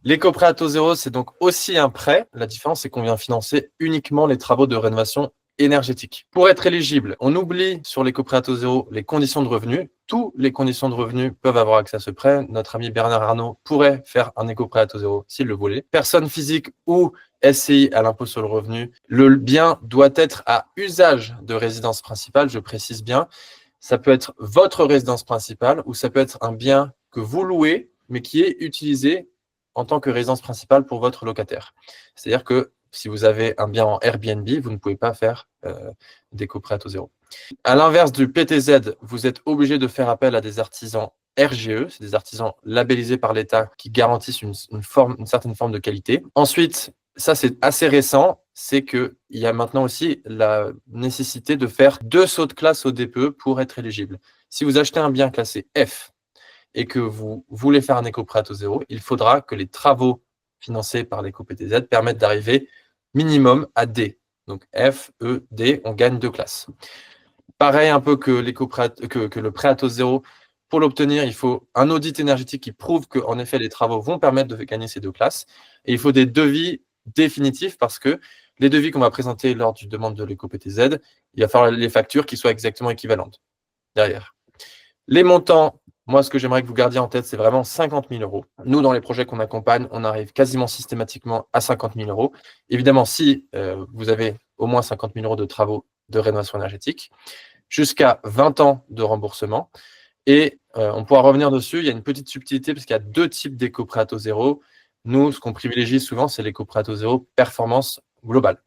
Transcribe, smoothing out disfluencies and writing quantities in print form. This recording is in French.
L'éco-prêt à taux zéro, c'est donc aussi un prêt. La différence, c'est qu'on vient financer uniquement les travaux de rénovation énergétique. Pour être éligible, on oublie sur l'éco-prêt à taux zéro les conditions de revenus. Toutes les conditions de revenus peuvent avoir accès à ce prêt. Notre ami Bernard Arnault pourrait faire un éco-prêt à taux zéro s'il le voulait. Personne physique ou SCI à l'impôt sur le revenu. Le bien doit être à usage de résidence principale, je précise bien. Ça peut être votre résidence principale ou ça peut être un bien que vous louez, mais qui est utilisé en tant que résidence principale pour votre locataire. C'est-à-dire que si vous avez un bien en Airbnb, vous ne pouvez pas faire d'éco-prêt à taux zéro. À l'inverse du PTZ, vous êtes obligé de faire appel à des artisans RGE, c'est des artisans labellisés par l'État qui garantissent une certaine forme de qualité. Ensuite, ça c'est assez récent, c'est qu'il y a maintenant aussi la nécessité de faire 2 sauts de classe au DPE pour être éligible. Si vous achetez un bien classé F et que vous voulez faire un éco-prêt à taux zéro, il faudra que les travaux financés par l'éco-PTZ permettent d'arriver minimum à D. Donc F, E, D, on gagne 2 classes. Pareil un peu que le prêt à taux zéro. Pour l'obtenir, il faut un audit énergétique qui prouve qu'en effet, les travaux vont permettre de gagner ces 2 classes. Et il faut des devis définitifs parce que les devis qu'on va présenter lors du demande de l'éco-PTZ, il va falloir les factures qui soient exactement équivalentes derrière. Les montants, moi, ce que j'aimerais que vous gardiez en tête, c'est vraiment 50 000 euros. Nous, dans les projets qu'on accompagne, on arrive quasiment systématiquement à 50 000 euros. Évidemment, si vous avez au moins 50 000 euros de travaux de rénovation énergétique, jusqu'à 20 ans de remboursement. Et on pourra revenir dessus. Il y a une petite subtilité parce qu'il y a 2 types d'éco-prêt à taux zéro. Nous, ce qu'on privilégie souvent, c'est l'éco-prêt à taux zéro performance globale.